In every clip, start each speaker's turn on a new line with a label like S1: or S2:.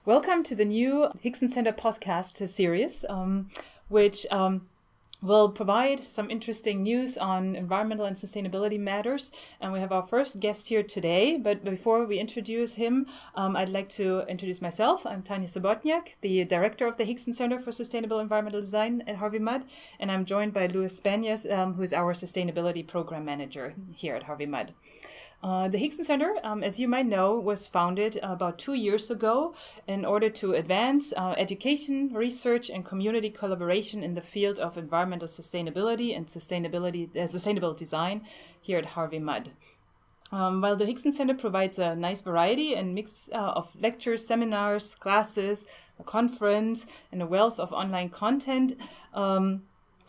S1: Welcome to the new Hixon Center podcast series, which will provide some interesting news on environmental and sustainability matters. And we have our first guest here today. But before we introduce him, I'd like to introduce myself. I'm Tanya Sobotniak, the director of the Hixon Center for Sustainable Environmental Design at Harvey Mudd. And I'm joined by Luis Banyas, who is our sustainability program manager here at Harvey Mudd. The Hixon Center, as you might know, was founded about 2 years ago in order to advance education, research, and community collaboration in the field of environmental sustainability and sustainable design here at Harvey Mudd. While the Hixon Center provides a nice variety and mix of lectures, seminars, classes, a conference, and a wealth of online content,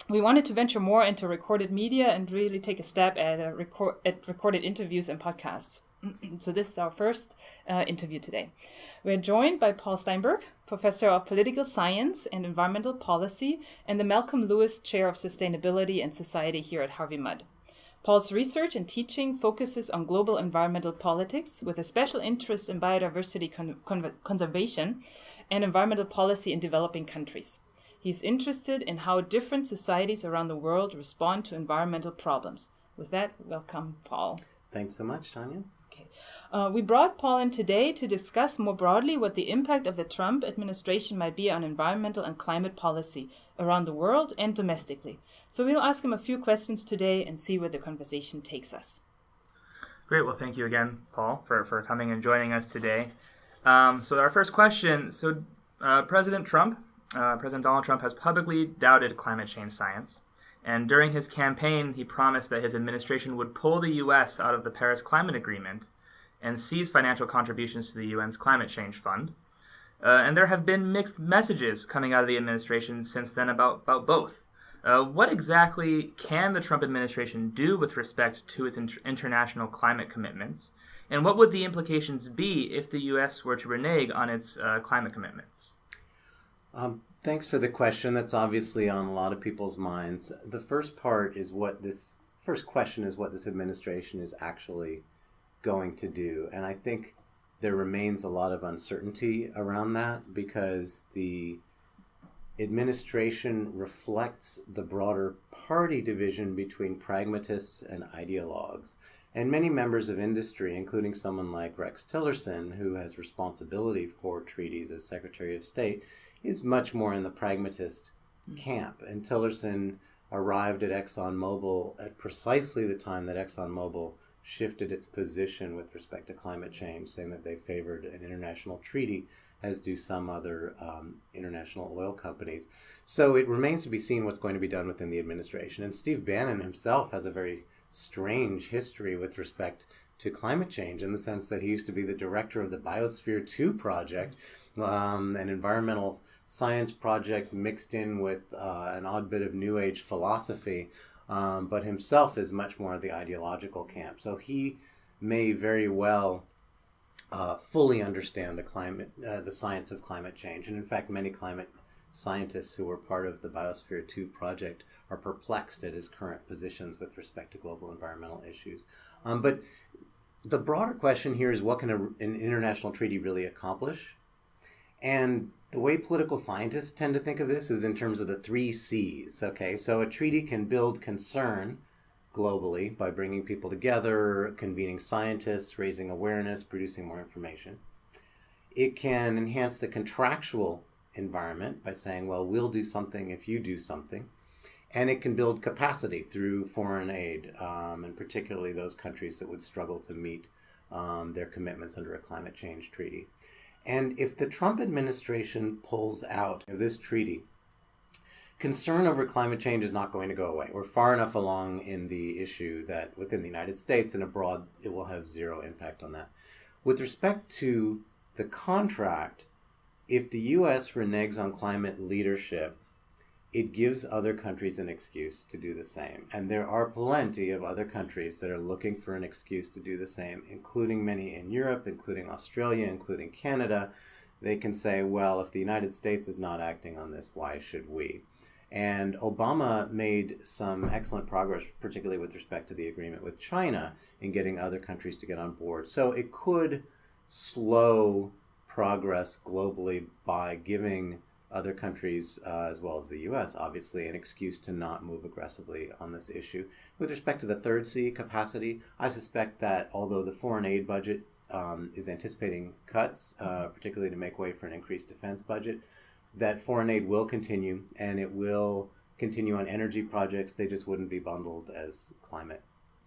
S1: we wanted to venture more into recorded media and really take a stab at recorded interviews and podcasts. So this is our first interview today. We're joined by Paul Steinberg, Professor of Political Science and Environmental Policy, and the Malcolm Lewis Chair of Sustainability and Society here at Harvey Mudd. Paul's research and teaching focuses on global environmental politics with a special interest in biodiversity conservation and environmental policy in developing countries. He's interested in how different societies around the world respond to environmental problems. With that, welcome, Paul.
S2: Thanks so much, Tanya.
S1: Okay. We brought Paul in today to discuss more broadly what the impact of the Trump administration might be on environmental and climate policy around the world and domestically. So we'll ask him a few questions today and see where the conversation takes us.
S3: Great. Well, thank you again, Paul, for coming and joining us today. So our first question. President Donald Trump has publicly doubted climate change science. And during his campaign, he promised that his administration would pull the U.S. out of the Paris Climate Agreement and cease financial contributions to the UN's Climate Change Fund. And there have been mixed messages coming out of the administration since then about both. What exactly can the Trump administration do with respect to its international climate commitments? And what would the implications be if the U.S. were to renege on its climate commitments?
S2: Thanks for the question. That's obviously on a lot of people's minds. The first question is what this administration is actually going to do. And I think there remains a lot of uncertainty around that because the administration reflects the broader party division between pragmatists and ideologues. And many members of industry, including someone like Rex Tillerson, who has responsibility for treaties as Secretary of State, is much more in the pragmatist camp. And Tillerson arrived at ExxonMobil at precisely the time that ExxonMobil shifted its position with respect to climate change, saying that they favored an international treaty, as do some other international oil companies. So it remains to be seen what's going to be done within the administration. And Steve Bannon himself has a very strange history with respect to climate change in the sense that he used to be the director of the Biosphere 2 project, an environmental science project mixed in with an odd bit of New Age philosophy, but himself is much more of the ideological camp. So he may very well fully understand the science of climate change. And in fact, many climate scientists who were part of the Biosphere 2 project are perplexed at his current positions with respect to global environmental issues. But the broader question here is, what can an international treaty really accomplish? And the way political scientists tend to think of this is in terms of the 3 C's. Okay, so a treaty can build concern globally by bringing people together, convening scientists, raising awareness, producing more information. It can enhance the contractual environment by saying, well, we'll do something if you do something. And it can build capacity through foreign aid, and particularly those countries that would struggle to meet their commitments under a climate change treaty. And if the Trump administration pulls out of this treaty, concern over climate change is not going to go away. We're far enough along in the issue that within the United States and abroad, it will have zero impact on that. With respect to the contract, if the U.S. reneges on climate leadership, it gives other countries an excuse to do the same. And there are plenty of other countries that are looking for an excuse to do the same, including many in Europe, including Australia, including Canada. They can say, well, if the United States is not acting on this, why should we? And Obama made some excellent progress, particularly with respect to the agreement with China, in getting other countries to get on board. So it could slow progress globally by giving other countries, as well as the U.S., obviously, an excuse to not move aggressively on this issue. With respect to the third C, capacity, I suspect that although the foreign aid budget is anticipating cuts, particularly to make way for an increased defense budget, that foreign aid will continue, and it will continue on energy projects. They just wouldn't be bundled as climate.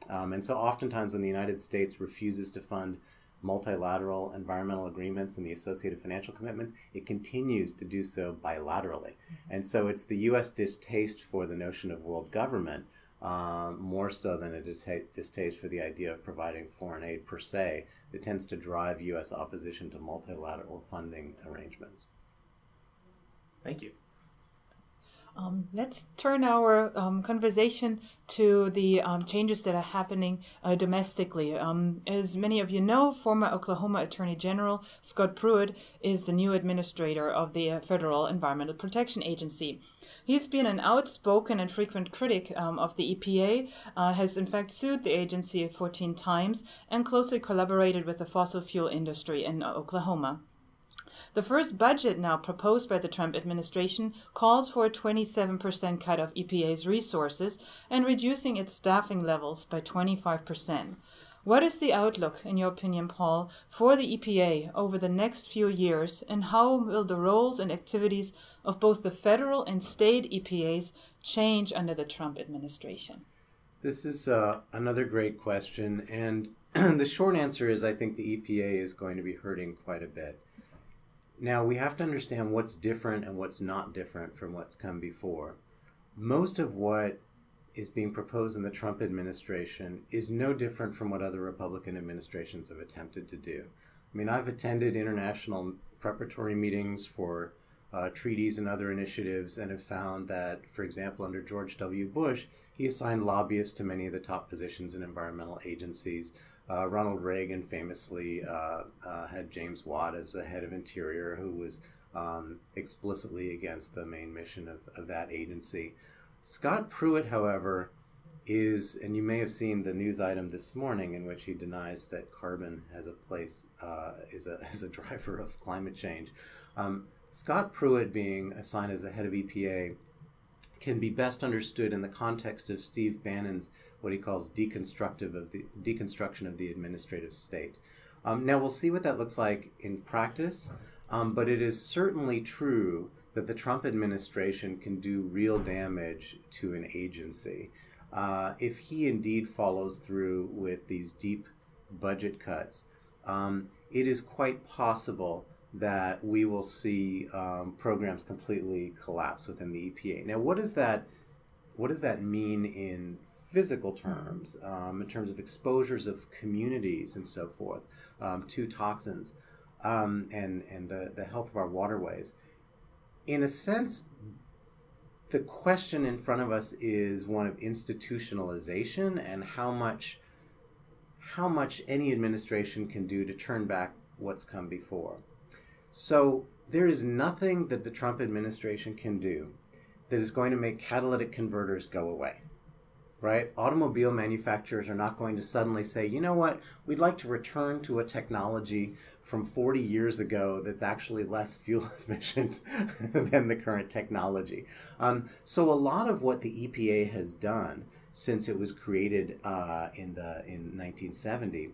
S2: And so oftentimes when the United States refuses to fund multilateral environmental agreements and the associated financial commitments, it continues to do so bilaterally. And so it's the U.S. distaste for the notion of world government, more so than a distaste for the idea of providing foreign aid per se, that tends to drive U.S. opposition to multilateral funding arrangements.
S3: Thank you.
S1: Let's turn our conversation to the changes that are happening domestically. As many of you know, former Oklahoma Attorney General Scott Pruitt is the new administrator of the Federal Environmental Protection Agency. He's been an outspoken and frequent critic of the EPA, has in fact sued the agency 14 times, and closely collaborated with the fossil fuel industry in Oklahoma. The first budget now proposed by the Trump administration calls for a 27% cut of EPA's resources and reducing its staffing levels by 25%. What is the outlook, in your opinion, Paul, for the EPA over the next few years, and how will the roles and activities of both the federal and state EPAs change under the Trump administration?
S2: This is another great question, and the short answer is I think the EPA is going to be hurting quite a bit. Now, we have to understand what's different and what's not different from what's come before. Most of what is being proposed in the Trump administration is no different from what other Republican administrations have attempted to do. I mean, I've attended international preparatory meetings for treaties and other initiatives and have found that, for example, under George W. Bush, he assigned lobbyists to many of the top positions in environmental agencies. Ronald Reagan famously had James Watt as the head of Interior, who was explicitly against the main mission of that agency. Scott Pruitt, however, is, and you may have seen the news item this morning in which he denies that carbon has a place, is a driver of climate change. Scott Pruitt being assigned as the head of EPA can be best understood in the context of Steve Bannon's what he calls deconstruction of the administrative state. Now we'll see what that looks like in practice, but it is certainly true that the Trump administration can do real damage to an agency if he indeed follows through with these deep budget cuts. It is quite possible that we will see programs completely collapse within the EPA. Now, what does that mean in physical terms, in terms of exposures of communities and so forth to toxins and the health of our waterways? In a sense, the question in front of us is one of institutionalization and how much any administration can do to turn back what's come before. So there is nothing that the Trump administration can do that is going to make catalytic converters go away, right? Automobile manufacturers are not going to suddenly say, you know what, we'd like to return to a technology from 40 years ago that's actually less fuel efficient than the current technology. So a lot of what the EPA has done since it was created in 1970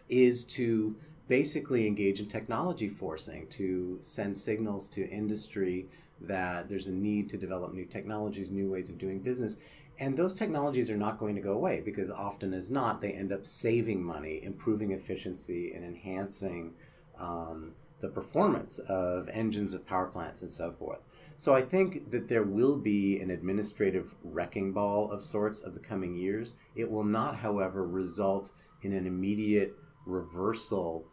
S2: is to basically engage in technology forcing, to send signals to industry that there's a need to develop new technologies, new ways of doing business. And those technologies are not going to go away because often as not, they end up saving money, improving efficiency, and enhancing the performance of engines of power plants and so forth. So I think that there will be an administrative wrecking ball of sorts of the coming years. It will not, however, result in an immediate reversal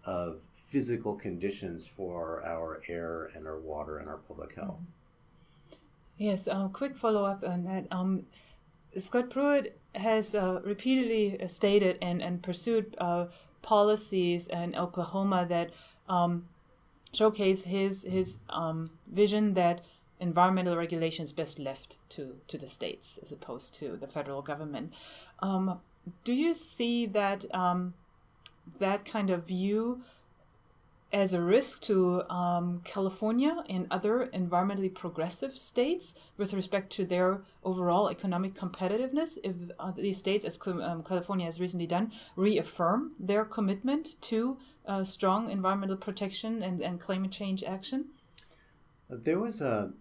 S2: of physical conditions for our air and our water and our public health.
S1: Yes, quick follow-up on that. Scott Pruitt has repeatedly stated and pursued policies in Oklahoma that showcase his vision that environmental regulation is best left to the states as opposed to the federal government. Do you see that that kind of view as a risk to California and other environmentally progressive states with respect to their overall economic competitiveness if these states, as California has recently done, reaffirm their commitment to strong environmental protection and climate change action?
S2: There was a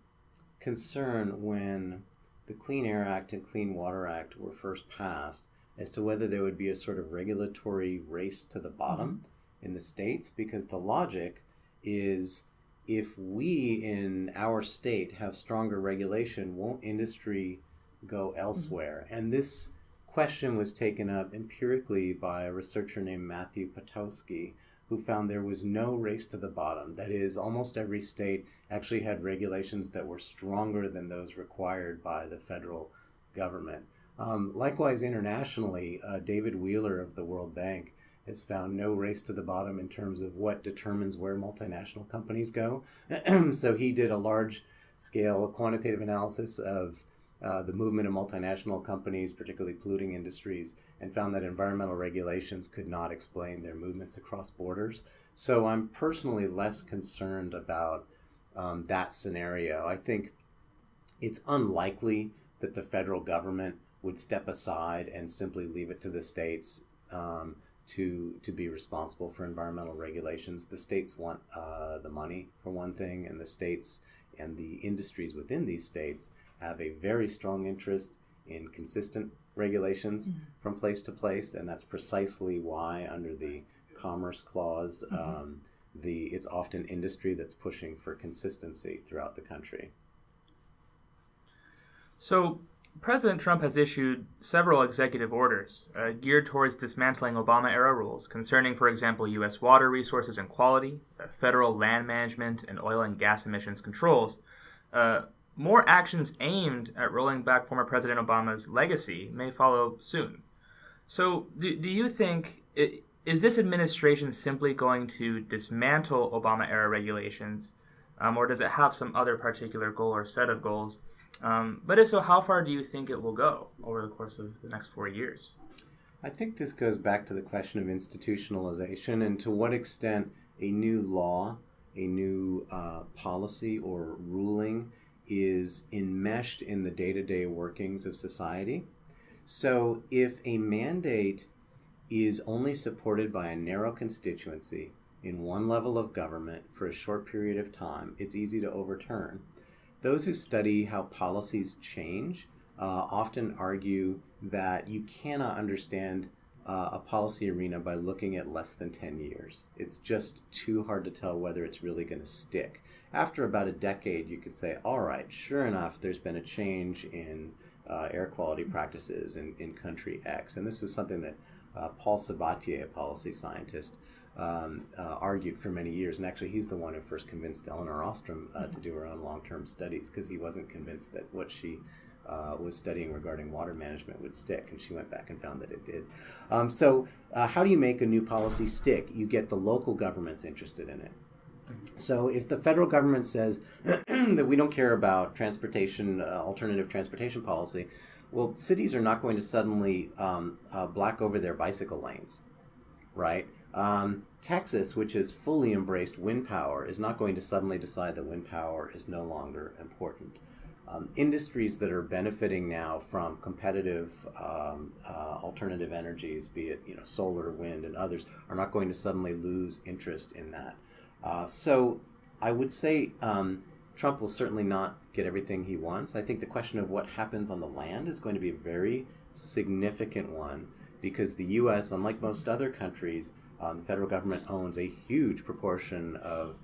S2: concern when the Clean Air Act and Clean Water Act were first passed as to whether there would be a sort of regulatory race to the bottom in the states, because the logic is if we in our state have stronger regulation, won't industry go elsewhere? And this question was taken up empirically by a researcher named Matthew Potowski, who found there was no race to the bottom. That is, almost every state actually had regulations that were stronger than those required by the federal government. Likewise, internationally, David Wheeler of the World Bank has found no race to the bottom in terms of what determines where multinational companies go. So he did a large-scale quantitative analysis of the movement of multinational companies, particularly polluting industries, and found that environmental regulations could not explain their movements across borders. So I'm personally less concerned about that scenario. I think it's unlikely that the federal government would step aside and simply leave it to the states to be responsible for environmental regulations. The states want the money, for one thing, and the states and the industries within these states have a very strong interest in consistent regulations from place to place, and that's precisely why under the Commerce Clause, it's often industry that's pushing for consistency throughout the country.
S3: So President Trump has issued several executive orders geared towards dismantling Obama-era rules concerning, for example, U.S. water resources and quality, federal land management, and oil and gas emissions controls. More actions aimed at rolling back former President Obama's legacy may follow soon. So do you think, is this administration simply going to dismantle Obama-era regulations, or does it have some other particular goal or set of goals? But if so, how far do you think it will go over the course of the next 4 years?
S2: I think this goes back to the question of institutionalization and to what extent a new law, a new policy or ruling is enmeshed in the day-to-day workings of society. So if a mandate is only supported by a narrow constituency in one level of government for a short period of time, it's easy to overturn. Those who study how policies change often argue that you cannot understand a policy arena by looking at less than 10 years. It's just too hard to tell whether it's really going to stick. After about a decade, you could say, all right, sure enough, there's been a change in air quality practices in country X. And this was something that Paul Sabatier, a policy scientist, argued for many years, and actually he's the one who first convinced Eleanor Ostrom to do her own long-term studies, because he wasn't convinced that what she was studying regarding water management would stick, and she went back and found that it did. So how do you make a new policy stick? You get the local governments interested in it. So if the federal government says that we don't care about transportation, alternative transportation policy, well, cities are not going to suddenly black over their bicycle lanes, right? Texas, which has fully embraced wind power, is not going to suddenly decide that wind power is no longer important. Industries that are benefiting now from competitive alternative energies, be it solar, wind, and others, are not going to suddenly lose interest in that. So I would say Trump will certainly not get everything he wants. I think the question of what happens on the land is going to be a very significant one, because the U.S., unlike most other countries, the federal government owns a huge proportion of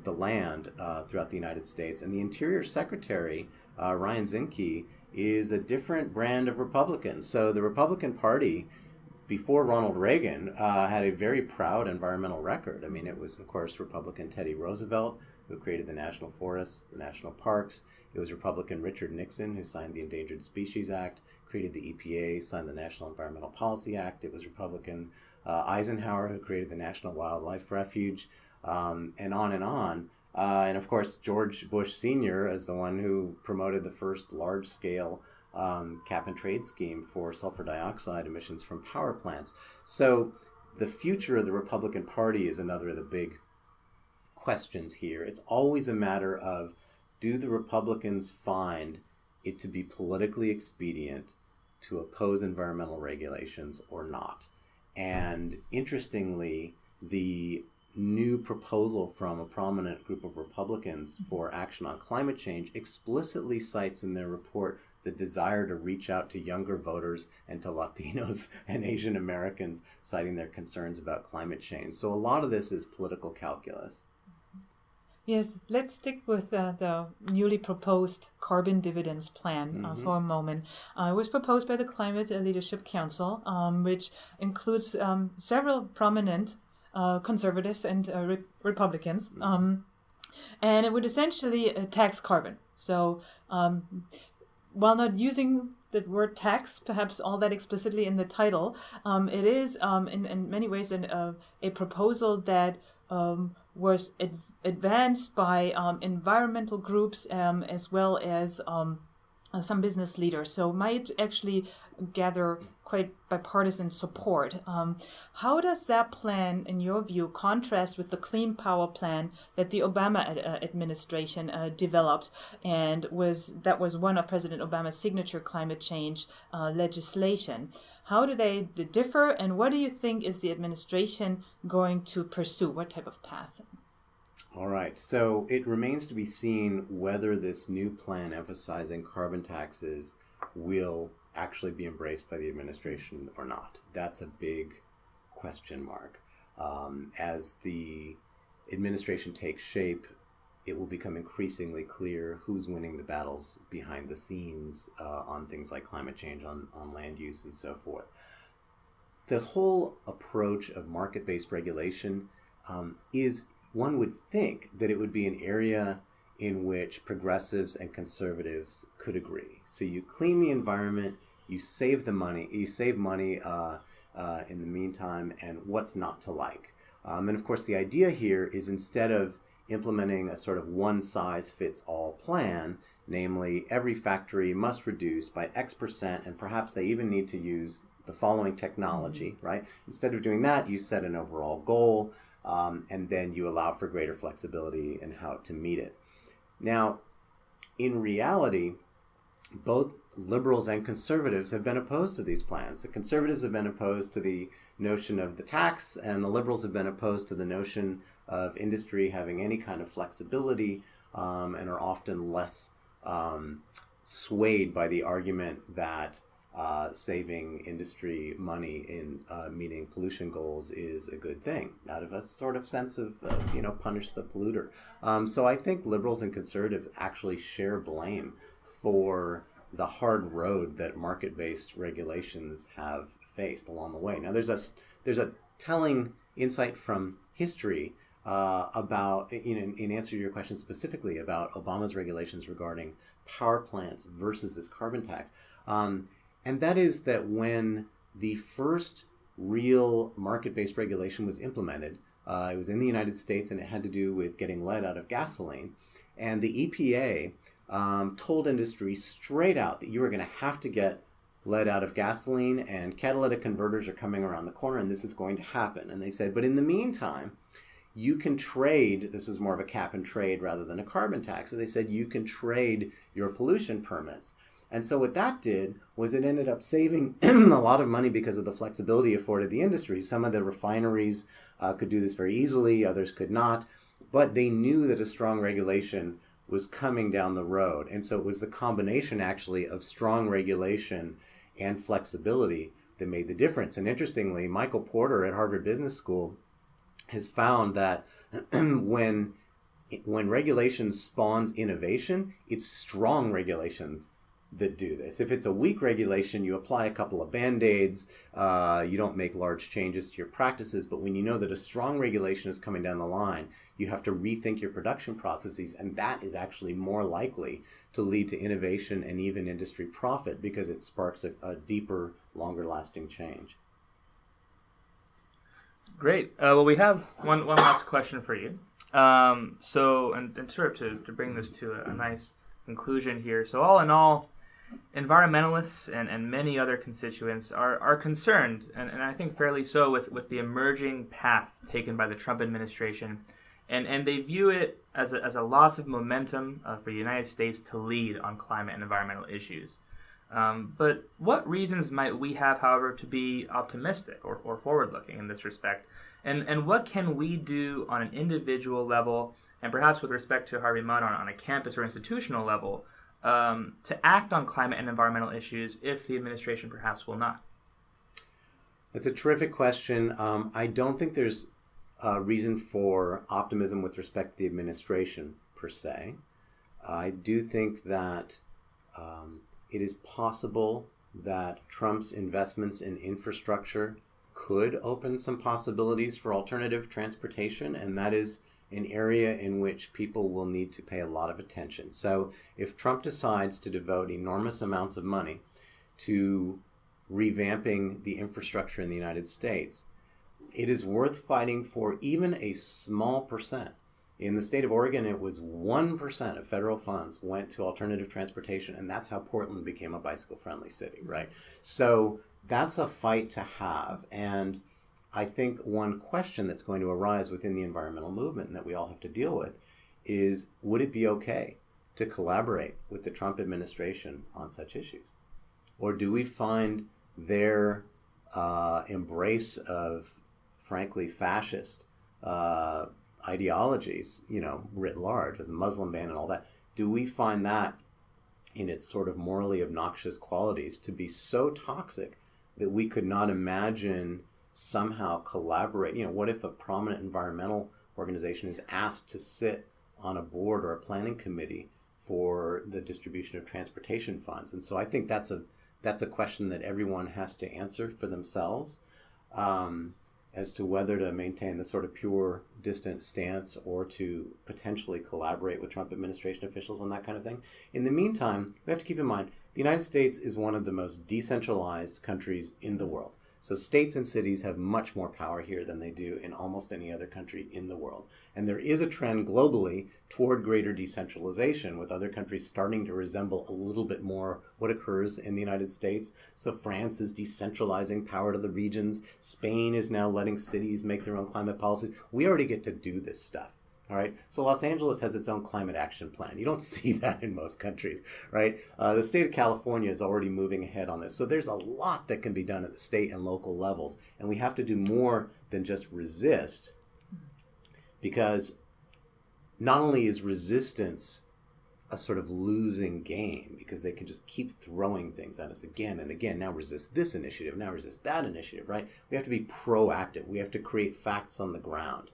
S2: the land throughout the United States. And the Interior Secretary, Ryan Zinke, is a different brand of Republican. So the Republican Party, before Ronald Reagan, had a very proud environmental record. I mean, it was, of course, Republican Teddy Roosevelt, who created the national forests, the national parks. It was Republican Richard Nixon, who signed the Endangered Species Act, created the EPA, signed the National Environmental Policy Act. It was Republican Eisenhower, who created the National Wildlife Refuge, and on and on. And of course, George Bush Sr. is the one who promoted the first large-scale cap and trade scheme for sulfur dioxide emissions from power plants. So the future of the Republican Party is another of the big questions here. It's always a matter of, do the Republicans find it to be politically expedient to oppose environmental regulations or not? And interestingly, the new proposal from a prominent group of Republicans for action on climate change explicitly cites in their report the desire to reach out to younger voters and to Latinos and Asian Americans, citing their concerns about climate change. So a lot of this is political calculus.
S1: Yes, let's stick with the newly proposed carbon dividends plan for a moment. It was proposed by the Climate Leadership Council, which includes several prominent conservatives and Republicans, and it would essentially tax carbon. So while not using the word tax perhaps all that explicitly in the title, it is in many ways a proposal that was advanced by environmental groups as well as some business leaders, so might actually gather quite bipartisan support. How does that plan, in your view, contrast with the Clean Power Plan that the Obama administration developed, and that was one of President Obama's signature climate change legislation? How do they differ, and what do you think is the administration going to pursue? What type of path?
S2: All right, so it remains to be seen whether this new plan emphasizing carbon taxes will actually be embraced by the administration or not. That's a big question mark. As the administration takes shape, it will become increasingly clear who's winning the battles behind the scenes on things like climate change, on land use, and so forth. The whole approach of market-based regulation is, one would think that it would be an area in which progressives and conservatives could agree. So you clean the environment, you save money in the meantime, and what's not to like? And of course, the idea here is, instead of implementing a sort of one-size-fits-all plan, namely every factory must reduce by X percent, and perhaps they even need to use the following technology, right? Instead of doing that, you set an overall goal, and then you allow for greater flexibility in how to meet it. Now, in reality, both liberals and conservatives have been opposed to these plans. The conservatives have been opposed to the notion of the tax, and the liberals have been opposed to the notion of industry having any kind of flexibility, and are often less swayed by the argument that saving industry money in meeting pollution goals is a good thing, out of a sort of sense of, punish the polluter. So I think liberals and conservatives actually share blame for the hard road that market-based regulations have faced along the way. Now, there's a telling insight from history about, in answer to your question specifically about Obama's regulations regarding power plants versus this carbon tax. And that is that when the first real market-based regulation was implemented, it was in the United States, and it had to do with getting lead out of gasoline. And the EPA told industry straight out that you were going to have to get lead out of gasoline, and catalytic converters are coming around the corner, and this is going to happen. And they said, but in the meantime, you can trade, this was more of a cap and trade rather than a carbon tax, but they said you can trade your pollution permits. And so what that did was it ended up saving a lot of money because of the flexibility afforded the industry. Some of the refineries could do this very easily, others could not, but they knew that a strong regulation was coming down the road. And so it was the combination actually of strong regulation and flexibility that made the difference. And interestingly, Michael Porter at Harvard Business School has found that when regulation spawns innovation, it's strong regulations that do this. If it's a weak regulation, you apply a couple of band-aids, you don't make large changes to your practices, but when you know that a strong regulation is coming down the line, you have to rethink your production processes, and that is actually more likely to lead to innovation and even industry profit because it sparks a deeper, longer-lasting change.
S3: Great. Well, we have one last question for you. So, and sort of to bring this to a nice conclusion here. So all in all, environmentalists and many other constituents are concerned, and I think fairly so, with the emerging path taken by the Trump administration and they view it as a loss of momentum for the United States to lead on climate and environmental issues. But what reasons might we have, however, to be optimistic or forward-looking in this respect? And what can we do on an individual level, and perhaps with respect to Harvey Mudd on a campus or institutional level, to act on climate and environmental issues if the administration perhaps will not?
S2: That's a terrific question. I don't think there's a reason for optimism with respect to the administration per se. I do think that it is possible that Trump's investments in infrastructure could open some possibilities for alternative transportation, and that is an area in which people will need to pay a lot of attention. So if Trump decides to devote enormous amounts of money to revamping the infrastructure in the United States, it is worth fighting for even a small percent. In the state of Oregon, it was 1% of federal funds went to alternative transportation, and that's how Portland became a bicycle-friendly city, right? So that's a fight to have, and I think one question that's going to arise within the environmental movement and that we all have to deal with is, would it be okay to collaborate with the Trump administration on such issues? Or do we find their embrace of, frankly, fascist ideologies, writ large, with the Muslim ban and all that, do we find that in its sort of morally obnoxious qualities to be so toxic that we could not imagine somehow collaborate? What if a prominent environmental organization is asked to sit on a board or a planning committee for the distribution of transportation funds? And so I think that's a question that everyone has to answer for themselves, as to whether to maintain the sort of pure, distant stance or to potentially collaborate with Trump administration officials on that kind of thing. In the meantime, we have to keep in mind, the United States is one of the most decentralized countries in the world. So states and cities have much more power here than they do in almost any other country in the world. And there is a trend globally toward greater decentralization, with other countries starting to resemble a little bit more what occurs in the United States. So France is decentralizing power to the regions. Spain is now letting cities make their own climate policies. We already get to do this stuff. All right. So Los Angeles has its own climate action plan. You don't see that in most countries, right? The state of California is already moving ahead on this. So there's a lot that can be done at the state and local levels. And we have to do more than just resist, because not only is resistance a sort of losing game, because they can just keep throwing things at us again and again. Now resist this initiative, now resist that initiative, right? We have to be proactive. We have to create facts on the ground.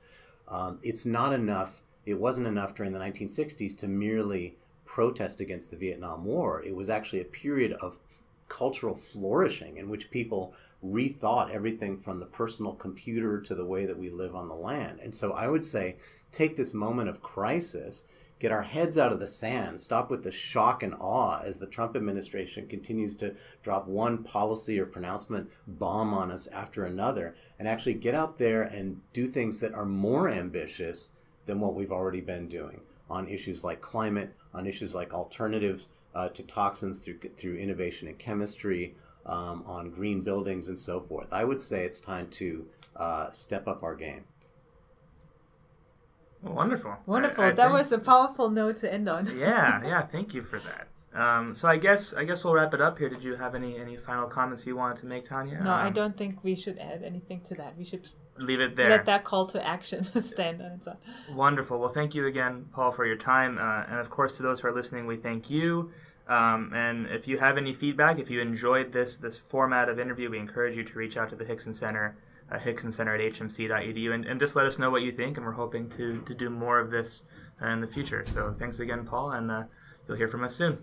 S2: It's not enough. It wasn't enough during the 1960s to merely protest against the Vietnam War. It was actually a period of cultural flourishing in which people rethought everything from the personal computer to the way that we live on the land. And so I would say, take this moment of crisis, get our heads out of the sand, stop with the shock and awe as the Trump administration continues to drop one policy or pronouncement bomb on us after another, and actually get out there and do things that are more ambitious than what we've already been doing on issues like climate, on issues like alternatives to toxins through innovation in chemistry, on green buildings and so forth. I would say it's time to step up our game.
S3: Well, wonderful.
S1: Wonderful.
S3: I
S1: that
S3: think,
S1: was a powerful note to end on.
S3: yeah. Thank you for that. So I guess we'll wrap it up here. Did you have any final comments you wanted to make, Tanya?
S1: No, I don't think we should add anything to that. We should
S3: leave it there.
S1: Let that call to action stand on its own.
S3: Wonderful. Well, thank you again, Paul, for your time. And of course, to those who are listening, we thank you. And if you have any feedback, if you enjoyed this format of interview, we encourage you to reach out to the Hixon Center, Hixon Center at hmc.edu, and just let us know what you think. And we're hoping to do more of this in the future. So thanks again, Paul, and you'll hear from us soon.